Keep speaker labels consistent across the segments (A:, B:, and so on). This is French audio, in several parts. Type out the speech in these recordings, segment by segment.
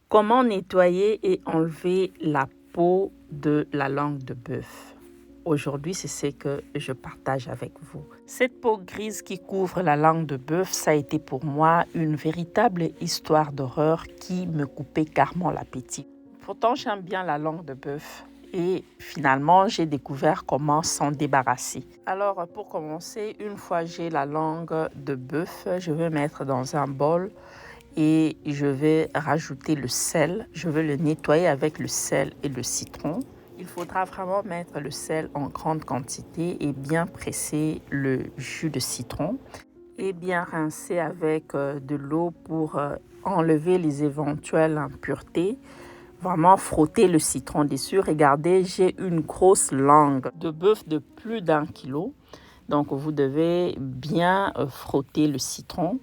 A: Comment nettoyer et enlever la peau de la langue de bœuf? Aujourd'hui, c'est ce que je partage avec vous. Cette peau grise qui couvre la langue de bœuf, ça a été pour moi une véritable histoire d'horreur qui me coupait carrément l'appétit. Pourtant, j'aime bien la langue de bœuf et finalement, j'ai découvert comment s'en débarrasser. Alors, pour commencer, une fois j'ai la langue de bœuf, je vais mettre dans un bol et je vais rajouter le sel. Je vais le nettoyer avec le sel et le citron. Il faudra vraiment mettre le sel en grande quantité et bien presser le jus de citron et bien rincer avec de l'eau pour enlever les éventuelles impuretés. Vraiment frotter le citron dessus. Regardez, j'ai une grosse langue de bœuf de plus d'1 kilo. Donc vous devez bien frotter le citron.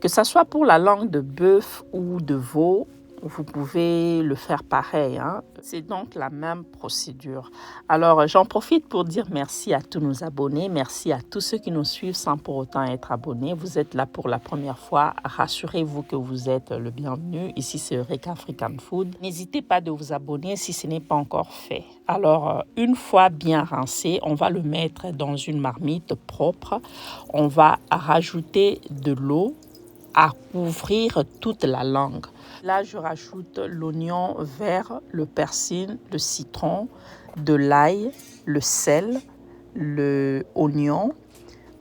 A: Que ce soit pour la langue de bœuf ou de veau, vous pouvez le faire pareil. C'est donc la même procédure. Alors, j'en profite pour dire merci à tous nos abonnés. Merci à tous ceux qui nous suivent sans pour autant être abonnés. Vous êtes là pour la première fois. Rassurez-vous que vous êtes le bienvenu. Ici, c'est Eureka African Food. N'hésitez pas de vous abonner si ce n'est pas encore fait. Alors, une fois bien rincé, on va le mettre dans une marmite propre. On va rajouter de l'eau à couvrir toute la langue. Là, je rajoute l'oignon vert, le persil, le citron, de l'ail, le sel, l'oignon.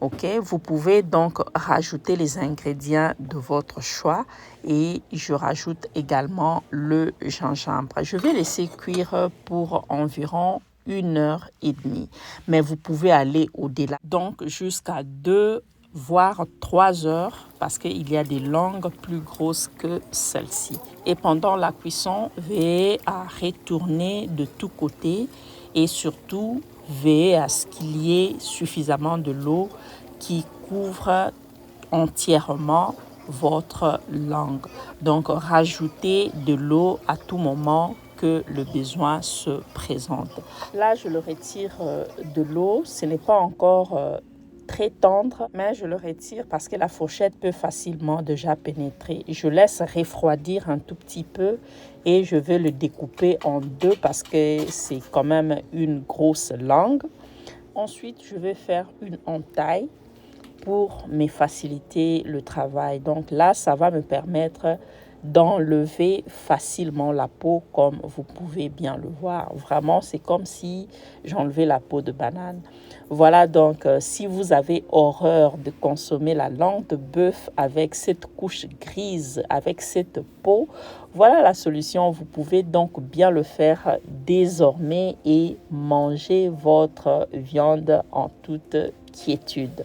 A: Ok, vous pouvez donc rajouter les ingrédients de votre choix et je rajoute également le gingembre. Je vais laisser cuire pour environ 1h30, mais vous pouvez aller au-delà, donc jusqu'à 2 voire 3 heures parce qu'il y a des langues plus grosses que celle-ci. Et pendant la cuisson, veillez à retourner de tous côtés et surtout veillez à ce qu'il y ait suffisamment de l'eau qui couvre entièrement votre langue. Donc rajoutez de l'eau à tout moment que le besoin se présente. Là, je le retire de l'eau. Ce n'est pas encore très tendre, mais je le retire parce que la fourchette peut facilement déjà pénétrer. Je laisse refroidir un tout petit peu et je vais le découper en deux parce que c'est quand même une grosse langue. Ensuite, je vais faire une entaille pour me faciliter le travail. Donc là, ça va me permettre d'enlever facilement la peau comme vous pouvez bien le voir. Vraiment, c'est comme si j'enlevais la peau de banane. Voilà, donc si vous avez horreur de consommer la langue de bœuf avec cette couche grise, avec cette peau, voilà la solution. Vous pouvez donc bien le faire désormais et manger votre viande en toute quiétude.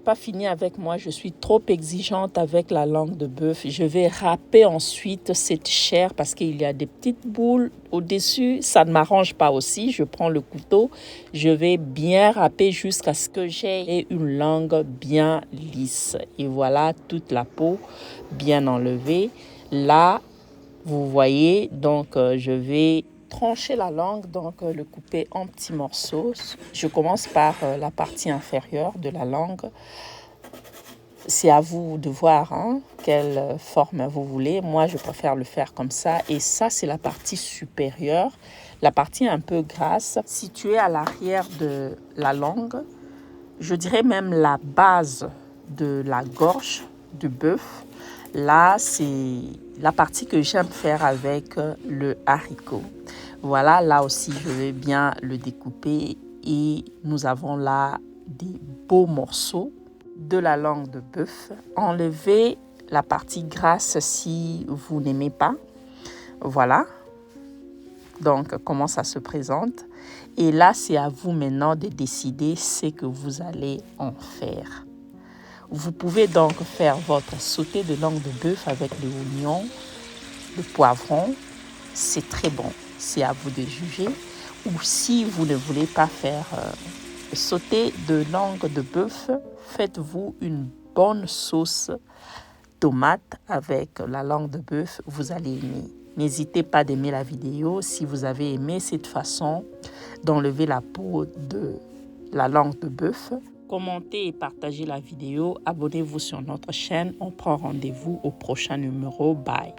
A: Pas fini avec moi, je suis trop exigeante avec la langue de bœuf. Je vais râper ensuite cette chair parce qu'il y a des petites boules au-dessus. Ça ne m'arrange pas aussi. Je prends le couteau, je vais bien râper jusqu'à ce que j'ai une langue bien lisse. Et voilà toute la peau bien enlevée. Là, vous voyez, donc je vais trancher la langue, donc le couper en petits morceaux. Je commence par la partie inférieure de la langue. C'est à vous de voir quelle forme vous voulez. Moi, je préfère le faire comme ça. Et ça, c'est la partie supérieure, la partie un peu grasse, située à l'arrière de la langue. Je dirais même la base de la gorge du bœuf. Là, c'est la partie que j'aime faire avec le haricot. Voilà, là aussi, je vais bien le découper et nous avons là des beaux morceaux de la langue de bœuf. Enlevez la partie grasse si vous n'aimez pas. Voilà. Donc, comment ça se présente. Et là, c'est à vous maintenant de décider ce que vous allez en faire. Vous pouvez donc faire votre sauté de langue de bœuf avec les oignons, le poivron. C'est très bon. C'est à vous de juger. Ou si vous ne voulez pas faire sauté de langue de bœuf, faites-vous une bonne sauce tomate avec la langue de bœuf. Vous allez aimer. N'hésitez pas d'aimer la vidéo si vous avez aimé cette façon d'enlever la peau de la langue de bœuf. Commentez et partagez la vidéo. Abonnez-vous sur notre chaîne. On prend rendez-vous au prochain numéro. Bye.